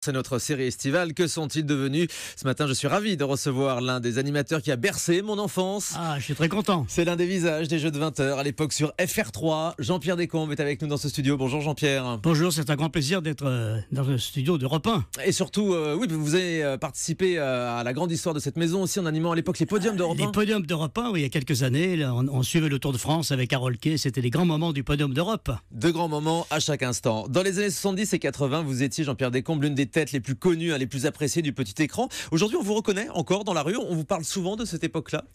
C'est notre série estivale. Que sont-ils devenus? Ce matin, je suis ravi de recevoir l'un des animateurs qui a bercé mon enfance. Ah, je suis très content. C'est l'un des visages des jeux de 20h à l'époque sur FR3. Jean-Pierre Descombes est avec nous dans ce studio. Bonjour Jean-Pierre. Bonjour, c'est un grand plaisir d'être dans le studio d'Europe 1. Et surtout, oui, vous avez participé à la grande histoire de cette maison aussi en animant à l'époque les podiums d'Europe 1. Les podiums d'Europe 1, oui, il y a quelques années, là, on suivait le Tour de France avec Harold Kay. C'était les grands moments du podium d'Europe. De grands moments à chaque instant. Dans les années 70 et 80, vous étiez, Jean-Pierre Descombes, l'une des têtes les plus connues, les plus appréciés du petit écran. Aujourd'hui, on vous reconnaît encore dans la rue. On vous parle souvent de cette époque-là.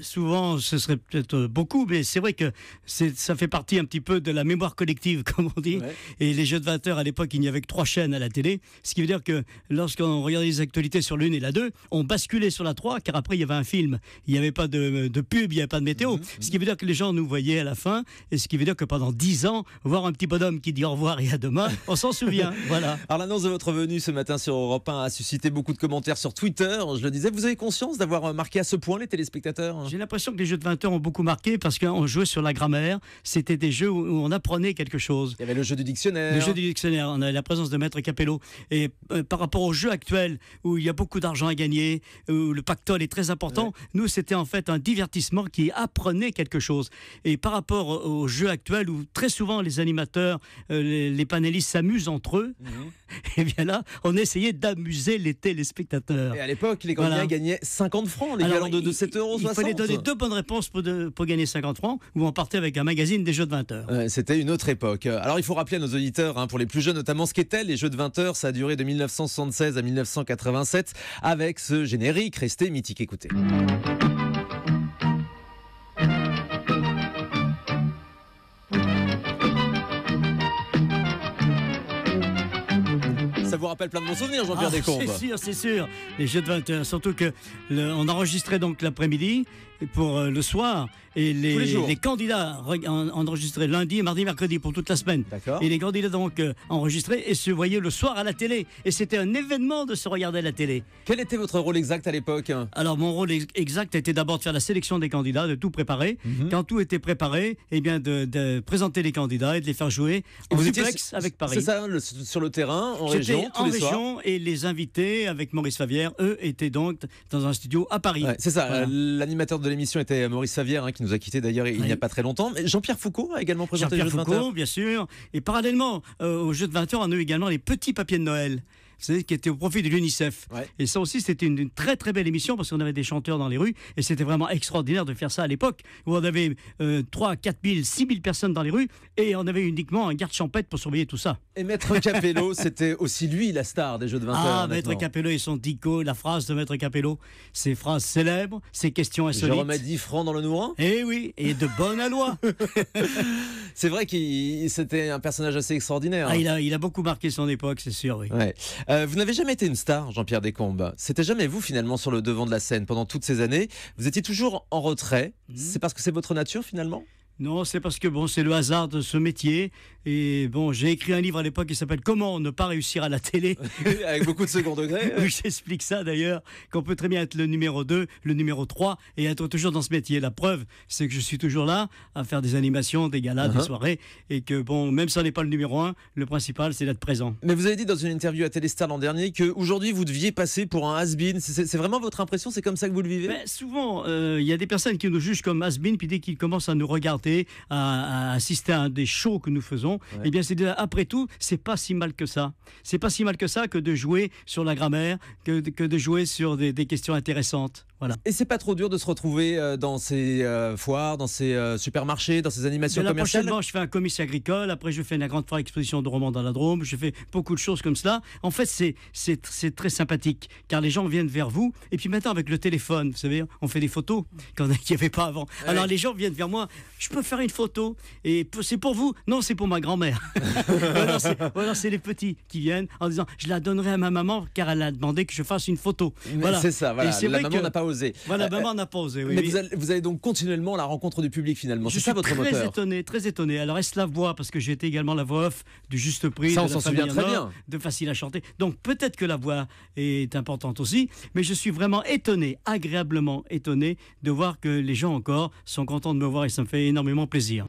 Souvent, ce serait peut-être beaucoup, mais c'est vrai que ça fait partie un petit peu de la mémoire collective, comme on dit. Ouais. Et les jeux de 20h, à l'époque, il n'y avait que 3 chaînes à la télé. Ce qui veut dire que lorsqu'on regardait les actualités sur l'1 et la 2, on basculait sur la 3, car après, il y avait un film. Il n'y avait pas de pub, il n'y avait pas de météo. Ce qui veut dire que les gens nous voyaient à la fin. Et ce qui veut dire que pendant 10 ans, voir un petit bonhomme qui dit au revoir et à demain, on s'en souvient. Voilà. Alors, l'annonce de votre venue ce matin sur Europe 1 a suscité beaucoup de commentaires sur Twitter. Je le disais, vous avez conscience d'avoir marqué à ce point les téléspectateurs? J'ai l'impression que les jeux de 20h ont beaucoup marqué parce qu'on jouait sur la grammaire. C'était des jeux où on apprenait quelque chose. Il y avait le jeu du dictionnaire. Le jeu du dictionnaire. On avait la présence de Maître Capello. Et par rapport aux jeux actuels où il y a beaucoup d'argent à gagner, où le pactole est très important, nous, c'était en fait un divertissement qui apprenait quelque chose. Et par rapport aux jeux actuels où très souvent les animateurs, les panélistes s'amusent entre eux, et bien là, on essayait d'amuser les téléspectateurs. Et à l'époque, les candidats gagnaient 50 francs, l'équivalent de 7,60 €. Il fallait donner 2 bonnes réponses pour gagner 50 francs, ou on partait avec un magazine des jeux de 20h. C'était une autre époque. Alors il faut rappeler à nos auditeurs, pour les plus jeunes notamment, ce qu'étaient les jeux de 20h. Ça a duré de 1976 à 1987 avec ce générique resté mythique. Écoutez. Ça vous rappelle plein de bons souvenirs, Jean-Pierre Descombes? C'est sûr. Les jeux de 20h, surtout que on enregistrait donc l'après-midi pour le soir, et les candidats enregistraient lundi, mardi, mercredi pour toute la semaine. D'accord. Et les candidats donc enregistraient et se voyaient le soir à la télé. Et c'était un événement de se regarder à la télé. Quel était votre rôle exact à l'époque? Alors mon rôle exact était d'abord de faire la sélection des candidats, de tout préparer. Quand tout était préparé, eh bien de présenter les candidats et de les faire jouer en duplex avec Paris. C'est ça, sur le terrain, en région, tous les soirs. Et les invités avec Maurice Favière, eux, étaient donc dans un studio à Paris. Ouais, c'est ça, l'animateur de l'émission était Maurice Favière, qui nous a quittés d'ailleurs il n'y a pas très longtemps. Jean-Pierre Foucault a également présenté les jeux de 20h. Jean-Pierre Foucault, bien sûr. Et parallèlement aux jeux de 20h, on a eu également les petits papiers de Noël. Vous savez, qui était au profit de l'UNICEF. Ouais. Et ça aussi, c'était une très très belle émission parce qu'on avait des chanteurs dans les rues et c'était vraiment extraordinaire de faire ça à l'époque où on avait 3, 4 000, 6 000 personnes dans les rues et on avait uniquement un garde champêtre pour surveiller tout ça. Et Maître Capello, c'était aussi lui la star des jeux de 20h. Ah, Maître Capello et son dico, la phrase de Maître Capello, ses phrases célèbres, ses questions insolites. Je remets 10 francs dans le nourrin. Eh oui, et de bonne aloi. C'est vrai qu'il c'était un personnage assez extraordinaire. Ah, il a beaucoup marqué son époque, c'est sûr, oui. Ouais. Vous n'avez jamais été une star, Jean-Pierre Descombes. C'était jamais vous, finalement, sur le devant de la scène pendant toutes ces années. Vous étiez toujours en retrait. C'est parce que c'est votre nature, finalement? Non, c'est parce que c'est le hasard de ce métier. Et j'ai écrit un livre à l'époque qui s'appelle Comment ne pas réussir à la télé. Avec beaucoup de second degré. Oui, j'explique ça d'ailleurs, qu'on peut très bien être le numéro 2, le numéro 3 et être toujours dans ce métier. La preuve, c'est que je suis toujours là à faire des animations, des galas, des soirées. Et que même si ça n'est pas le numéro 1, le principal, c'est d'être présent. Mais vous avez dit dans une interview à Téléstar l'an dernier qu'aujourd'hui, vous deviez passer pour un has-been. C'est vraiment votre impression? C'est comme ça que vous le vivez? Souvent, il y a des personnes qui nous jugent comme has-been, puis dès qu'ils commencent à nous regarder, à assister à un des shows que nous faisons, eh bien après tout, c'est pas si mal que ça. C'est pas si mal que ça que de jouer sur la grammaire, que de jouer sur des questions intéressantes. Voilà. Et c'est pas trop dur de se retrouver dans ces foires, dans ces supermarchés, dans ces animations commerciales? Prochainement, je fais un comice agricole, après je fais la grande foire exposition de romans dans la Drôme, je fais beaucoup de choses comme cela. En fait, c'est très sympathique, car les gens viennent vers vous, et puis maintenant avec le téléphone, vous savez, on fait des photos qu'il n'y avait pas avant. Ouais. Alors les gens viennent vers moi, je peux faire une photo, et c'est pour vous? Non, c'est pour ma grand-mère. Voilà, c'est les petits qui viennent en disant, je la donnerai à ma maman, car elle a demandé que je fasse une photo. Voilà. C'est ça, voilà. La maman n'a pas osé. Voilà, maman n'a pas osé. Oui, mais vous allez donc continuellement à la rencontre du public finalement. C'est ça votre moteur? Je suis très étonné. Alors est-ce la voix, parce que j'ai été également la voix off du Juste Prix, ça on s'en souvient très bien, de Facile à chanter. Donc peut-être que la voix est importante aussi, mais je suis vraiment étonné, agréablement étonné de voir que les gens encore sont contents de me voir et ça me fait énormément plaisir.